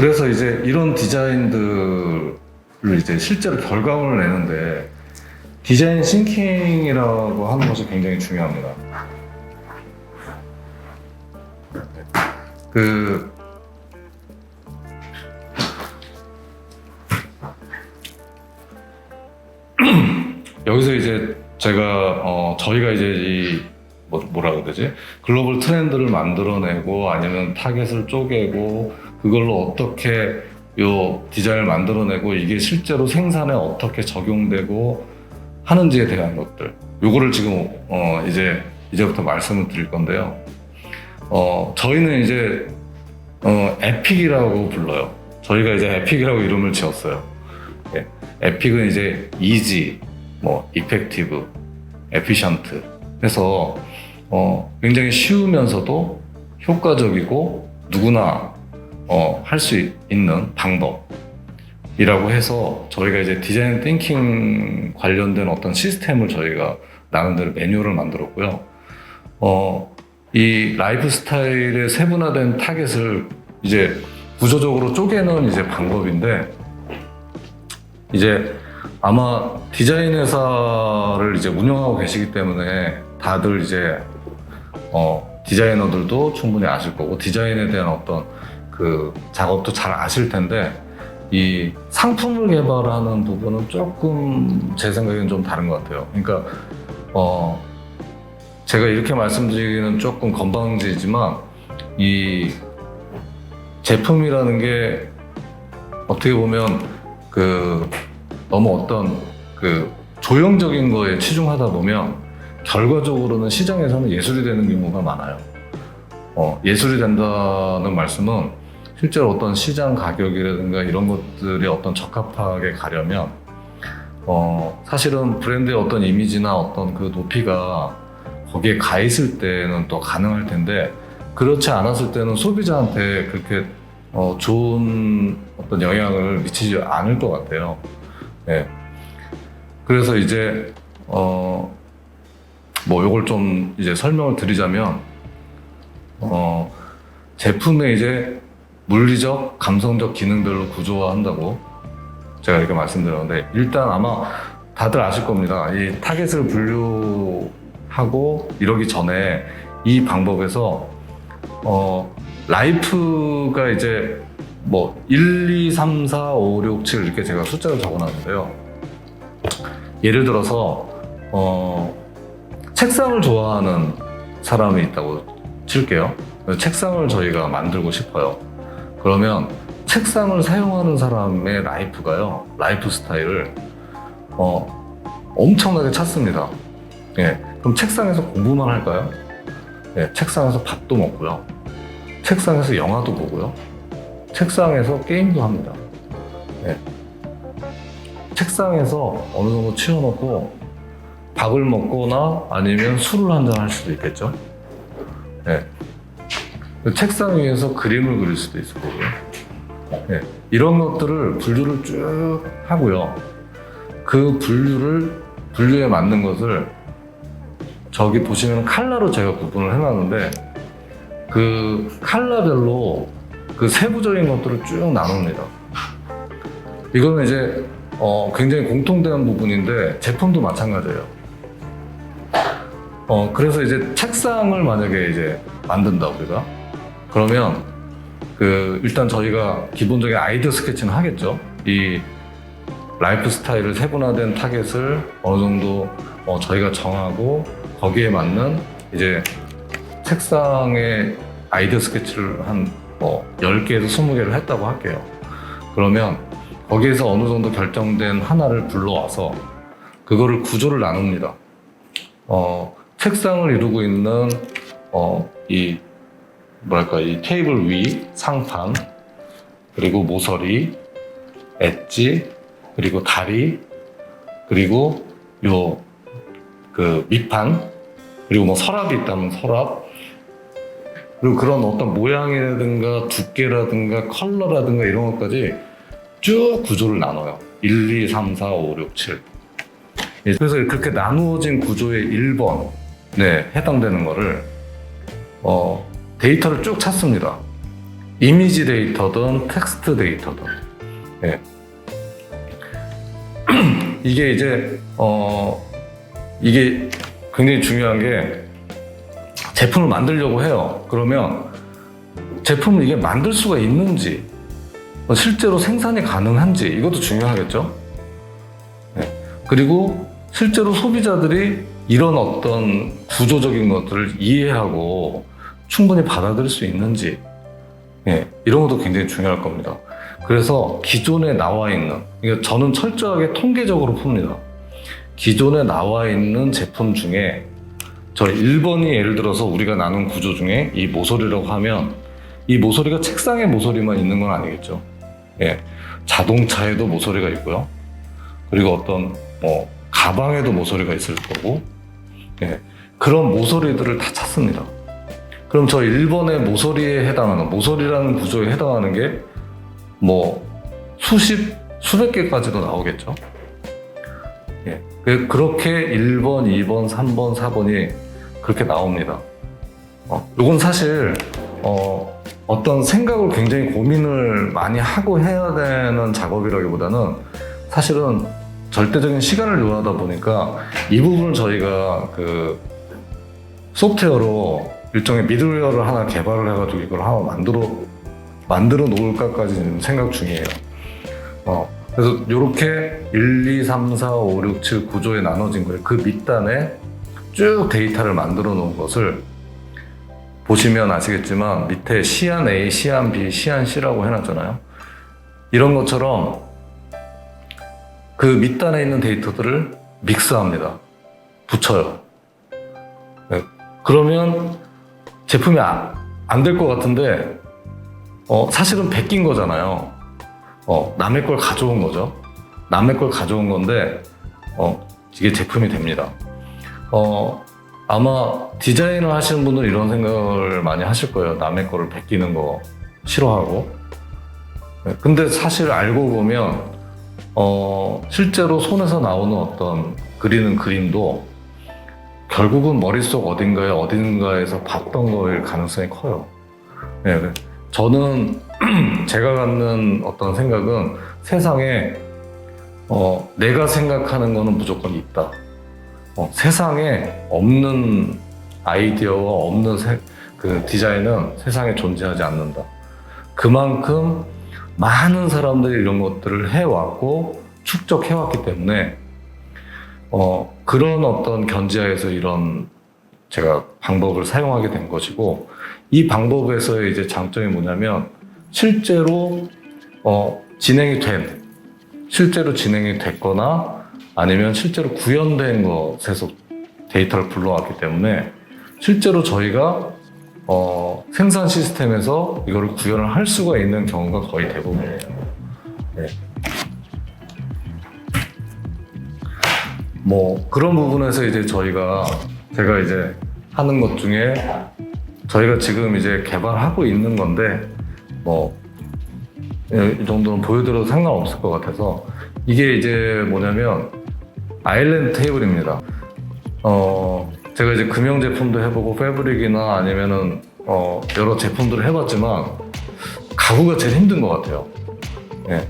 그래서 이제 이런 디자인들을 이제 실제로 결과물을 내는데 디자인 싱킹이라고 하는 것이 굉장히 중요합니다. 여기서 이제 제가 저희가 이제 이 뭐라 그러지? 글로벌 트렌드를 만들어내고 아니면 타겟을 쪼개고 그걸로 어떻게 요 디자인을 만들어내고 이게 실제로 생산에 어떻게 적용되고 하는지에 대한 것들, 요거를 지금 이제부터 말씀을 드릴 건데요. 저희는 이제 에픽이라고 불러요. 저희가 이제 에픽이라고 이름을 지었어요. 예. 에픽은 이제 이지, 이펙티브, 에피션트 해서 굉장히 쉬우면서도 효과적이고 누구나 할 수 있는 방법이라고 해서 저희가 이제 디자인 띵킹 관련된 어떤 시스템을 저희가 나름대로 매뉴얼을 만들었고요. 이 라이프 스타일의 세분화된 타겟을 이제 구조적으로 쪼개는 이제 방법인데, 이제 아마 디자인 회사를 이제 운영하고 계시기 때문에 다들 이제 디자이너들도 충분히 아실 거고 디자인에 대한 어떤 그 작업도 잘 아실 텐데, 이 상품을 개발하는 부분은 조금 제 생각에는 좀 다른 것 같아요. 그러니까 제가 이렇게 말씀드리기는 조금 건방지지만 이 제품이라는 게 어떻게 보면 너무 어떤 조형적인 거에 치중하다 보면 결과적으로는 시장에서는 예술이 되는 경우가 많아요. 예술이 된다는 말씀은 실제로 어떤 시장 가격이라든가 이런 것들이 어떤 적합하게 가려면 사실은 브랜드의 어떤 이미지나 어떤 그 높이가 거기에 가 있을 때는 또 가능할 텐데, 그렇지 않았을 때는 소비자한테 그렇게 좋은 어떤 영향을 미치지 않을 것 같아요. 네. 그래서 이제 요걸 좀 이제 설명을 드리자면, 제품의 이제 물리적, 감성적 기능별로 구조화한다고 제가 이렇게 말씀드렸는데, 일단 아마 다들 아실 겁니다. 이 타겟을 분류하고 이러기 전에 이 방법에서 라이프가 이제 1, 2, 3, 4, 5, 6, 7 이렇게 제가 숫자를 적어놨는데요. 예를 들어서 책상을 좋아하는 사람이 있다고 칠게요. 책상을 저희가 만들고 싶어요. 그러면 책상을 사용하는 사람의 라이프가요, 라이프 스타일을 엄청나게 찾습니다. 예, 그럼 책상에서 공부만 할까요? 예, 책상에서 밥도 먹고요, 책상에서 영화도 보고요, 책상에서 게임도 합니다. 예, 책상에서 어느 정도 치워놓고 밥을 먹거나 아니면 술을 한잔 할 수도 있겠죠. 예, 책상 위에서 그림을 그릴 수도 있을 거고요. 네, 이런 것들을 분류를 쭉 하고요. 그 분류에 맞는 것을 저기 보시면 컬러로 제가 구분을 해놨는데, 그 컬러별로 그 세부적인 것들을 쭉 나눕니다. 이거는 이제 굉장히 공통된 부분인데 제품도 마찬가지예요. 그래서 이제 책상을 만약에 이제 만든다 우리가, 그러면 일단 저희가 기본적인 아이디어 스케치는 하겠죠. 이 라이프 스타일을 세분화된 타겟을 어느 정도 저희가 정하고 거기에 맞는 이제 책상의 아이디어 스케치를 한 10개에서 20개를 했다고 할게요. 그러면 거기에서 어느 정도 결정된 하나를 불러와서 그거를 구조를 나눕니다. 책상을 이루고 있는 이 테이블 위, 상판, 그리고 모서리, 엣지, 그리고 다리, 그리고 밑판, 그리고 서랍이 있다면 서랍, 그리고 그런 어떤 모양이라든가 두께라든가 컬러라든가 이런 것까지 쭉 구조를 나눠요. 1, 2, 3, 4, 5, 6, 7. 그래서 그렇게 나누어진 구조의 1번에 해당되는 거를 데이터를 쭉 찾습니다. 이미지 데이터든 텍스트 데이터든. 예. 이게 이제 이게 굉장히 중요한 게 제품을 만들려고 해요. 그러면 제품을 이게 만들 수가 있는지, 실제로 생산이 가능한지, 이것도 중요하겠죠. 네. 그리고 실제로 소비자들이 이런 어떤 구조적인 것들을 이해하고 충분히 받아들일 수 있는지, 네. 이런 것도 굉장히 중요할 겁니다. 그래서 기존에 나와 있는, 그러니까 저는 철저하게 통계적으로 풉니다. 기존에 나와 있는 제품 중에 저 1번이 예를 들어서 우리가 나눈 구조 중에 이 모서리라고 하면 이 모서리가 책상에 모서리만 있는 건 아니겠죠. 예, 자동차에도 모서리가 있고요. 그리고 어떤 가방에도 모서리가 있을 거고, 예, 그런 모서리들을 다 찾습니다. 그럼 저 1번의 모서리에 해당하는, 모서리라는 구조에 해당하는 게 수백 개까지도 나오겠죠. 예, 그렇게 1번, 2번, 3번, 4번이 그렇게 나옵니다. 이건 사실 어떤 생각을 굉장히 고민을 많이 하고 해야 되는 작업이라기보다는 사실은 절대적인 시간을 요하다 보니까 이 부분을 저희가 그 소프트웨어로 일종의 미들웨어를 하나 개발을 해가지고 이걸 하나 만들어 놓을까까지 지금 생각 중이에요. 그래서 이렇게 1, 2, 3, 4, 5, 6, 7 구조에 나눠진 거예요. 그 밑단에 쭉 데이터를 만들어 놓은 것을 보시면 아시겠지만 밑에 시안 A, 시안 B, 시안 C라고 해놨잖아요. 이런 것처럼 그 밑단에 있는 데이터들을 믹스합니다. 붙여요. 네. 그러면 제품이 안 될 것 같은데 사실은 베낀 거잖아요. 남의 걸 가져온 거죠. 남의 걸 가져온 건데 이게 제품이 됩니다. 아마 디자인을 하시는 분들은 이런 생각을 많이 하실 거예요. 남의 거를 베끼는 거 싫어하고. 근데 사실 알고 보면 실제로 손에서 나오는 어떤 그리는 그림도 결국은 머릿속 어딘가에서 봤던 거일 가능성이 커요. 네, 저는 제가 갖는 어떤 생각은 세상에 내가 생각하는 거는 무조건 있다. 세상에 없는 아이디어와 없는 그 디자인은 세상에 존재하지 않는다. 그만큼 많은 사람들이 이런 것들을 해왔고 축적해왔기 때문에 그런 어떤 견지하에서 이런 제가 방법을 사용하게 된 것이고, 이 방법에서의 이제 장점이 뭐냐면 실제로 진행이 됐거나 아니면 실제로 구현된 것에서 데이터를 불러왔기 때문에 실제로 저희가 생산 시스템에서 이거를 구현을 할 수가 있는 경우가 거의 대부분이에요. 네. 그런 부분에서 이제 제가 이제 하는 것 중에 저희가 지금 이제 개발하고 있는 건데 이 정도는 보여드려도 상관없을 것 같아서, 이게 이제 뭐냐면 아일랜드 테이블입니다. 제가 이제 금형 제품도 해보고 패브릭이나 아니면은 여러 제품들을 해봤지만 가구가 제일 힘든 것 같아요. 예.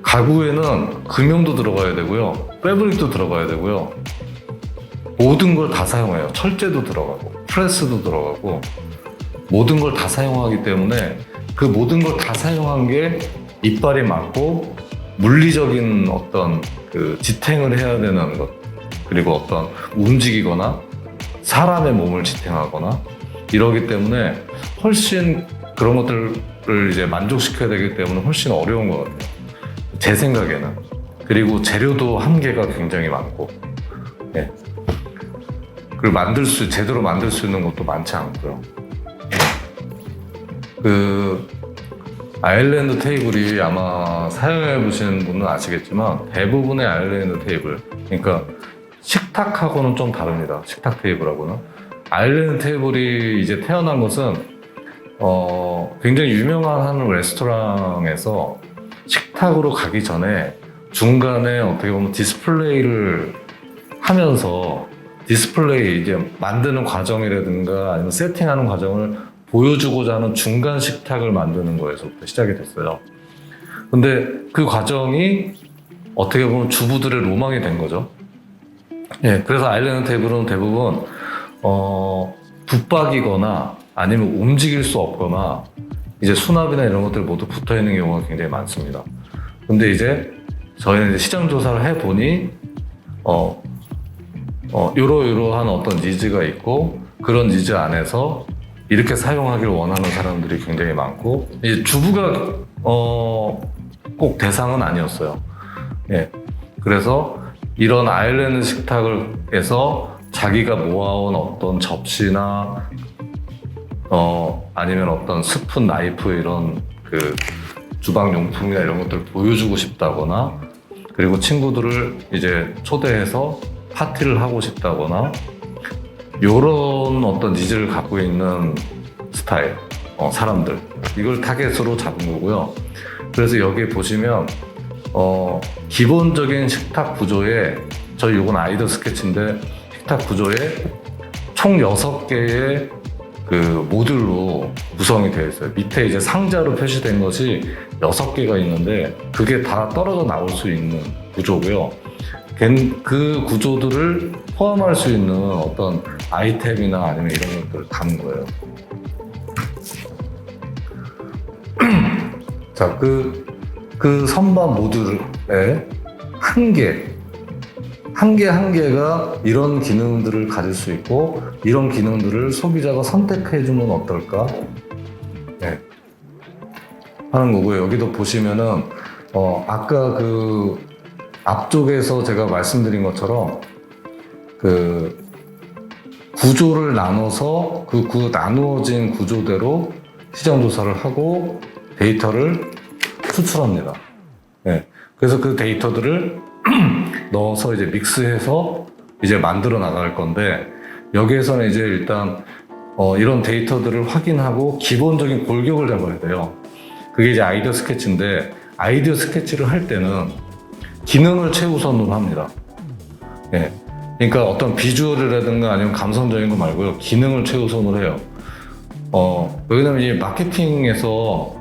가구에는 금형도 들어가야 되고요, 패브릭도 들어가야 되고요, 모든 걸 다 사용해요. 철제도 들어가고 프레스도 들어가고 모든 걸 다 사용하기 때문에 그 모든 걸 다 사용한 게 이빨이 맞고 물리적인 어떤 그 지탱을 해야 되는 것, 그리고 어떤 움직이거나 사람의 몸을 지탱하거나 이러기 때문에 훨씬 그런 것들을 이제 만족시켜야 되기 때문에 훨씬 어려운 것 같아요, 제 생각에는. 그리고 재료도 한계가 굉장히 많고, 예. 그리고 제대로 만들 수 있는 것도 많지 않고요. 그 아일랜드 테이블이 아마 사용해 보시는 분은 아시겠지만 대부분의 아일랜드 테이블, 그러니까 식탁하고는 좀 다릅니다. 식탁 테이블하고는. 아일랜드 테이블이 이제 태어난 것은 굉장히 유명한 한 레스토랑에서 식탁으로 가기 전에 중간에 어떻게 보면 디스플레이를 하면서 디스플레이 이제 만드는 과정이라든가 아니면 세팅하는 과정을 보여주고자 하는 중간 식탁을 만드는 거에서부터 시작이 됐어요. 근데 그 과정이 어떻게 보면 주부들의 로망이 된 거죠. 예, 그래서 아일랜드 테이블은 대부분 붙박이거나 아니면 움직일 수 없거나 이제 수납이나 이런 것들 모두 붙어 있는 경우가 굉장히 많습니다. 근데 이제 저희는 이제 시장 조사를 해보니 이러이러한 어떤 니즈가 있고 그런 니즈 안에서 이렇게 사용하기를 원하는 사람들이 굉장히 많고 이제 주부가 꼭 대상은 아니었어요. 예, 그래서 이런 아일랜드 식탁에서 자기가 모아온 어떤 접시나 아니면 어떤 스푼, 나이프 이런 그 주방용품이나 이런 것들을 보여주고 싶다거나 그리고 친구들을 이제 초대해서 파티를 하고 싶다거나 이런 어떤 니즈를 갖고 있는 스타일, 사람들 이걸 타겟으로 잡은 거고요. 그래서 여기 보시면 기본적인 식탁 구조에 저희 이건 아이디어 스케치인데 식탁 구조에 총 6개의 그 모듈로 구성이 되어 있어요. 밑에 이제 상자로 표시된 것이 6개가 있는데 그게 다 떨어져 나올 수 있는 구조고요. 그 구조들을 포함할 수 있는 어떤 아이템이나 아니면 이런 것들을 담은 거예요. 자, 그 선반 모듈에 한 개가 이런 기능들을 가질 수 있고 이런 기능들을 소비자가 선택해주면 어떨까? 네. 하는 거고요. 여기도 보시면은 아까 그 앞쪽에서 제가 말씀드린 것처럼 그 구조를 나눠서 그 나누어진 구조대로 시장 조사를 하고 데이터를 수출합니다. 네. 그래서 그 데이터들을 넣어서 이제 믹스해서 이제 만들어 나갈 건데 여기에서는 이제 일단 이런 데이터들을 확인하고 기본적인 골격을 잡아야 돼요. 그게 이제 아이디어 스케치인데 아이디어 스케치를 할 때는 기능을 최우선으로 합니다. 네. 그러니까 어떤 비주얼이라든가 아니면 감성적인 거 말고요. 기능을 최우선으로 해요. 왜냐면 이 마케팅에서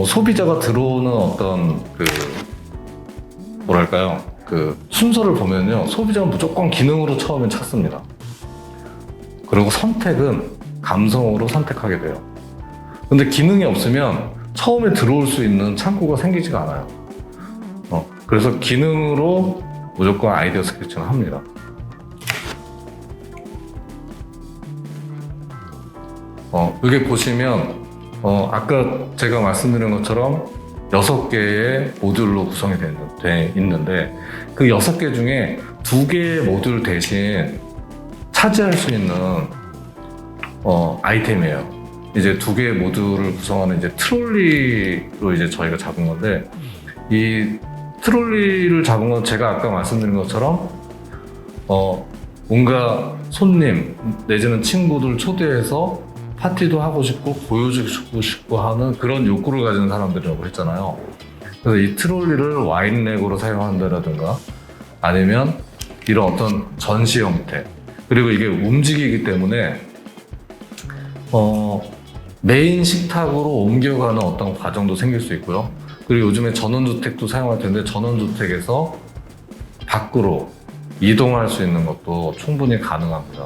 소비자가 들어오는 어떤 그 뭐랄까요? 그 순서를 보면요. 소비자는 무조건 기능으로 처음에 찾습니다. 그리고 선택은 감성으로 선택하게 돼요. 근데 기능이 없으면 처음에 들어올 수 있는 창구가 생기지가 않아요. 그래서 기능으로 무조건 아이디어 스케치는 합니다. 여기 보시면 아까 제가 말씀드린 것처럼 6개의 모듈로 구성이 돼 있는데 그 6개 중에 2개의 모듈 대신 차지할 수 있는 아이템이에요. 이제 2개의 모듈을 구성하는 이제 트롤리로 이제 저희가 잡은 건데 이 트롤리를 잡은 건 제가 아까 말씀드린 것처럼 뭔가 손님 내지는 친구들 초대해서 파티도 하고 싶고 보여주고 싶고 하는 그런 욕구를 가진 사람들이라고 했잖아요. 그래서 이 트롤리를 와인렉으로 사용한다라든가 아니면 이런 어떤 전시 형태 그리고 이게 움직이기 때문에 메인 식탁으로 옮겨가는 어떤 과정도 생길 수 있고요. 그리고 요즘에 전원주택도 사용할 텐데 전원주택에서 밖으로 이동할 수 있는 것도 충분히 가능합니다.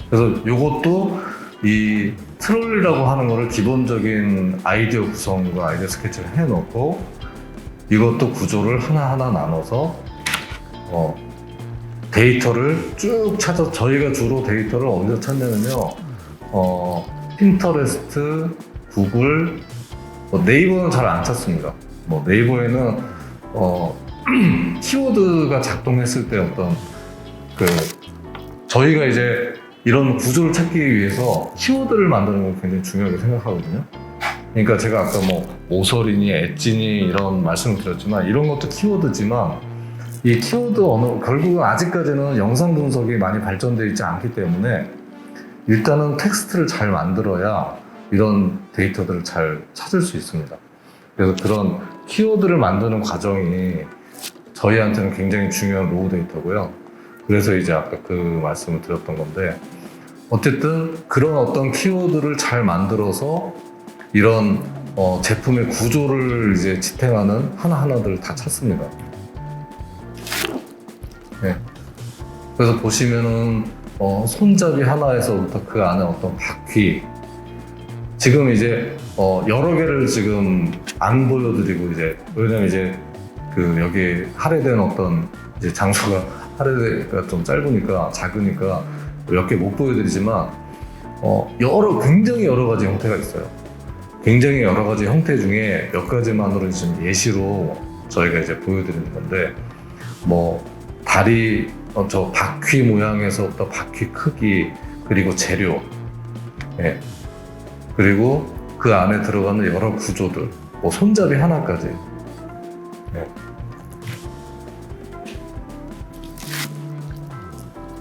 그래서 이것도 이 트롤리라고 하는 거를 기본적인 아이디어 구성과 아이디어 스케치를 해놓고 이것도 구조를 하나하나 나눠서 데이터를 쭉 찾아 저희가 주로 데이터를 어디서 찾냐면요 핀터레스트, 구글, 네이버는 잘 안 찾습니다. 네이버에는 키워드가 작동했을 때 어떤 저희가 이제 이런 구조를 찾기 위해서 키워드를 만드는 걸 굉장히 중요하게 생각하거든요. 그러니까 제가 아까 모서리니 엣지니 이런 말씀을 드렸지만 이런 것도 키워드지만 이 키워드 결국은 아직까지는 영상 분석이 많이 발전되어 있지 않기 때문에 일단은 텍스트를 잘 만들어야 이런 데이터들을 잘 찾을 수 있습니다. 그래서 그런 키워드를 만드는 과정이 저희한테는 굉장히 중요한 로우 데이터고요. 그래서 이제 아까 그 말씀을 드렸던 건데 어쨌든 그런 어떤 키워드를 잘 만들어서 이런 제품의 구조를 이제 지탱하는 하나하나들 다 찾습니다. 네. 그래서 보시면은 손잡이 하나에서부터 그 안에 어떤 바퀴, 지금 이제 여러 개를 지금 안 보여드리고, 이제 왜냐면 이제 그 여기 할애된 어떤 이제 장소가 할애가 좀 짧으니까 작으니까 몇 개 못 보여드리지만 굉장히 여러 가지 형태가 있어요. 굉장히 여러 가지 형태 중에 몇 가지만으로 지금 예시로 저희가 이제 보여드리는 건데, 뭐 다리 저 바퀴 모양에서부터 바퀴 크기, 그리고 재료, 예. 그리고 그 안에 들어가는 여러 구조들, 뭐 손잡이 하나까지. 예.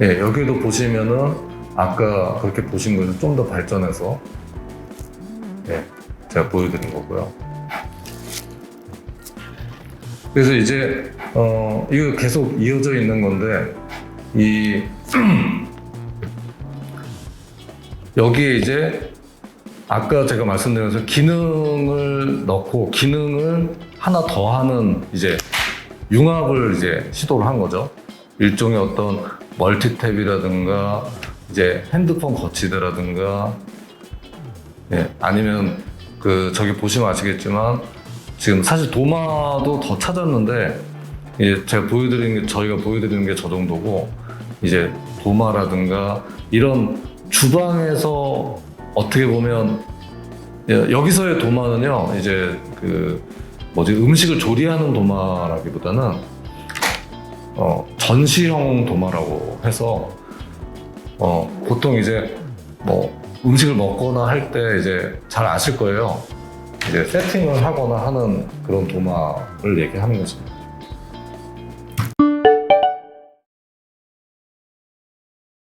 예, 여기도 보시면은 아까 그렇게 보신 거에서 좀 더 발전해서, 예, 제가 보여드린 거고요. 그래서 이제 이거 계속 이어져 있는 건데, 여기에 이제 아까 제가 말씀드린 것처럼 기능을 넣고 기능을 하나 더 하는 이제 융합을 이제 시도를 한 거죠. 일종의 어떤 멀티탭이라든가 이제 핸드폰 거치대라든가, 예, 아니면 저기 보시면 아시겠지만 지금 사실 도마도 더 찾았는데, 이제 제가 저희가 보여드리는 게 저 정도고, 이제 도마라든가 이런 주방에서 어떻게 보면, 여기서의 도마는요, 이제 음식을 조리하는 도마라기보다는 전시형 도마라고 해서 보통 이제 뭐 음식을 먹거나 할 때 이제 잘 아실 거예요. 이제 세팅을 하거나 하는 그런 도마를 얘기하는 것입니다.